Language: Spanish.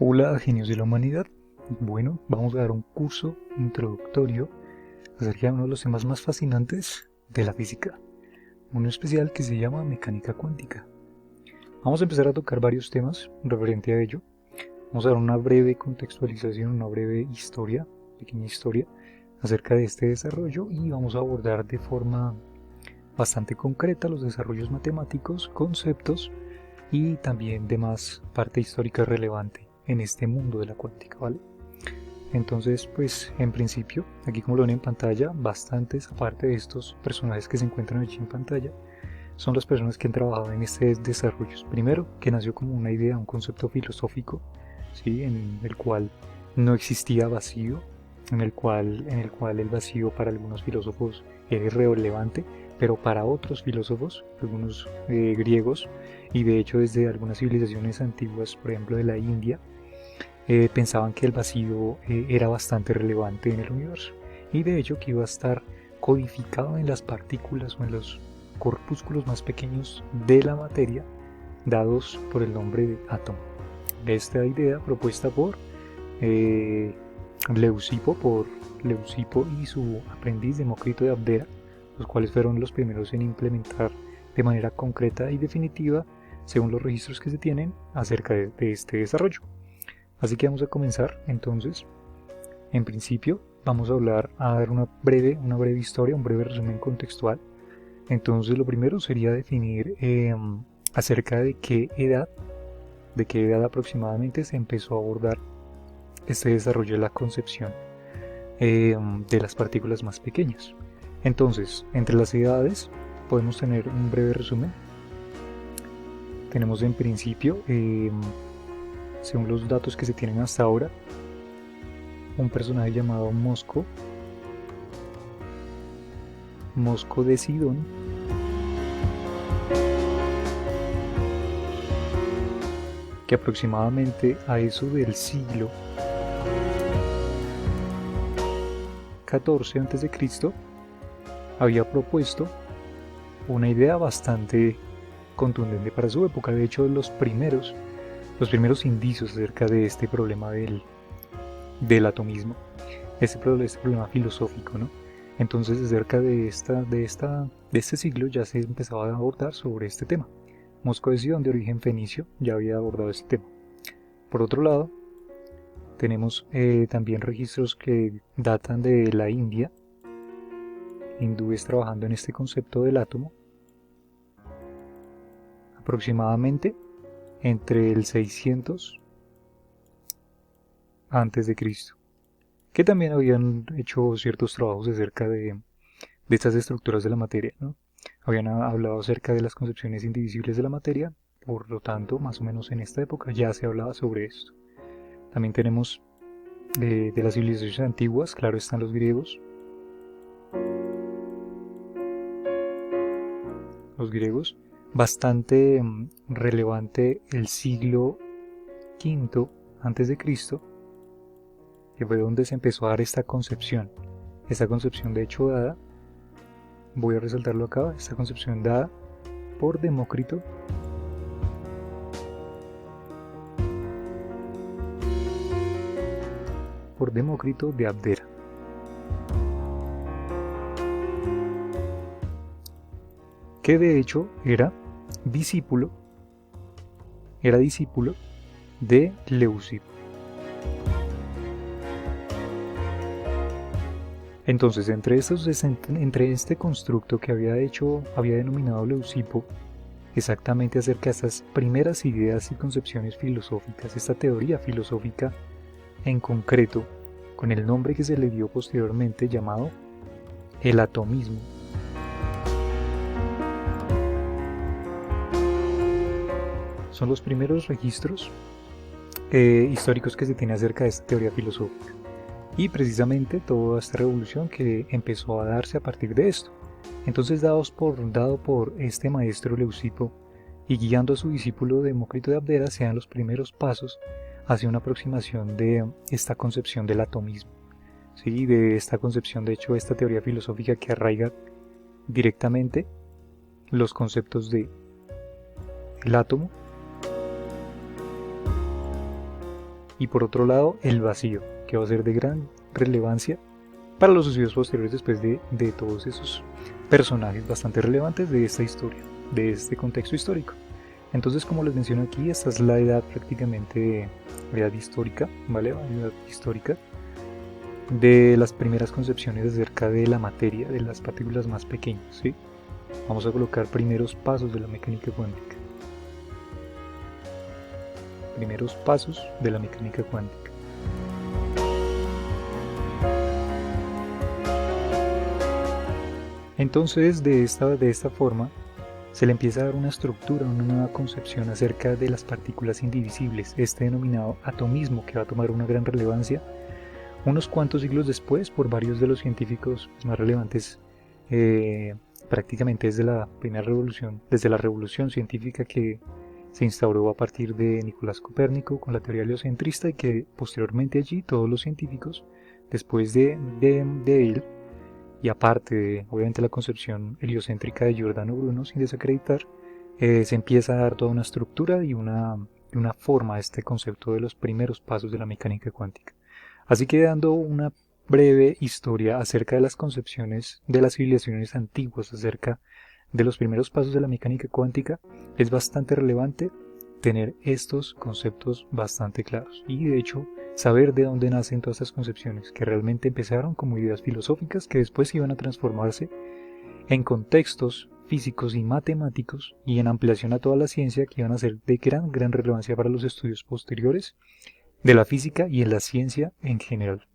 Hola, genios de la humanidad. Bueno, vamos a dar un curso introductorio acerca de uno de los temas más fascinantes de la física, uno especial que se llama mecánica cuántica. Vamos a empezar a tocar varios temas referente a ello. Vamos a dar una breve contextualización, una breve historia, pequeña historia acerca de este desarrollo y vamos a abordar de forma bastante concreta los desarrollos matemáticos, conceptos y también demás parte histórica relevante en este mundo de la cuántica, ¿vale? Entonces, pues en principio, aquí como lo ven en pantalla, bastantes, aparte de estos personajes que se encuentran aquí en pantalla, son las personas que han trabajado en este desarrollo. Primero, que nació como una idea, un concepto filosófico, ¿sí? En el cual no existía vacío, en el cual el vacío para algunos filósofos era irrelevante, pero para otros filósofos, algunos griegos, y de hecho desde algunas civilizaciones antiguas, por ejemplo de la India, pensaban que el vacío era bastante relevante en el universo y de hecho que iba a estar codificado en las partículas o en los corpúsculos más pequeños de la materia dados por el nombre de átomo. Esta idea propuesta por eh, Leucipo y su aprendiz Demócrito de Abdera, los cuales fueron los primeros en implementar de manera concreta y definitiva, según los registros que se tienen, acerca de este desarrollo. Así que vamos a comenzar entonces. En principio vamos a dar una breve historia, un breve resumen contextual. Entonces lo primero sería definir acerca de qué edad aproximadamente se empezó a abordar este desarrollo de la concepción de las partículas más pequeñas. Entonces, entre las edades podemos tener un breve resumen. Tenemos en principio, según los datos que se tienen hasta ahora, un personaje llamado Mosco de Sidón, que aproximadamente a eso del siglo XIV a.C. había propuesto una idea bastante contundente para su época. De hecho, los primeros indicios acerca de este problema del atomismo, este problema filosófico, ¿no? Entonces, acerca de este siglo ya se empezaba a abordar sobre este tema. Mosco de Sidón, de origen fenicio, ya había abordado este tema. Por otro lado, tenemos también registros que datan de la India, hindúes trabajando en este concepto del átomo, aproximadamente entre el 600 antes de Cristo, que también habían hecho ciertos trabajos acerca de estas estructuras de la materia, ¿no? Habían hablado acerca de las concepciones indivisibles de la materia, por lo tanto, más o menos en esta época ya se hablaba sobre esto. También tenemos de las civilizaciones antiguas, claro, están los griegos. Bastante relevante el siglo V antes de Cristo, que fue donde se empezó a dar esta concepción de hecho dada, voy a resaltarlo acá, esta concepción dada por Demócrito de Abdera, que de hecho era discípulo de Leucipo. Entonces, entre este constructo que había denominado Leucipo, exactamente acerca de estas primeras ideas y concepciones filosóficas, esta teoría filosófica en concreto, con el nombre que se le dio posteriormente llamado el atomismo. Son los primeros registros históricos que se tiene acerca de esta teoría filosófica. Y precisamente toda esta revolución que empezó a darse a partir de esto. Entonces, dado por este maestro Leucipo y guiando a su discípulo Demócrito de Abdera, se dan los primeros pasos hacia una aproximación de esta concepción del atomismo. ¿Sí? De esta concepción, de hecho, esta teoría filosófica que arraiga directamente los conceptos de el átomo y por otro lado el vacío, que va a ser de gran relevancia para los sucesos posteriores después de todos esos personajes bastante relevantes de esta historia, de este contexto histórico. Entonces, como les menciono aquí, esta es la edad prácticamente, edad histórica, ¿vale? Edad histórica de las primeras concepciones acerca de la materia, de las partículas más pequeñas, ¿sí? Vamos a colocar primeros pasos de la mecánica cuántica. Primeros pasos de la mecánica cuántica. Entonces, de esta forma, se le empieza a dar una estructura, una nueva concepción acerca de las partículas indivisibles, este denominado atomismo, que va a tomar una gran relevancia unos cuantos siglos después por varios de los científicos más relevantes, prácticamente desde la primera revolución, desde la revolución científica que se instauró a partir de Nicolás Copérnico con la teoría heliocentrista, y que posteriormente allí todos los científicos, después de él, y aparte de obviamente la concepción heliocéntrica de Giordano Bruno, sin desacreditar, se empieza a dar toda una estructura y una forma a este concepto de los primeros pasos de la mecánica cuántica. Así que, dando una breve historia acerca de las concepciones de las civilizaciones antiguas acerca de los primeros pasos de la mecánica cuántica, es bastante relevante tener estos conceptos bastante claros y, de hecho, saber de dónde nacen todas estas concepciones, que realmente empezaron como ideas filosóficas que después iban a transformarse en contextos físicos y matemáticos y en ampliación a toda la ciencia, que iban a ser de gran relevancia para los estudios posteriores de la física y en la ciencia en general.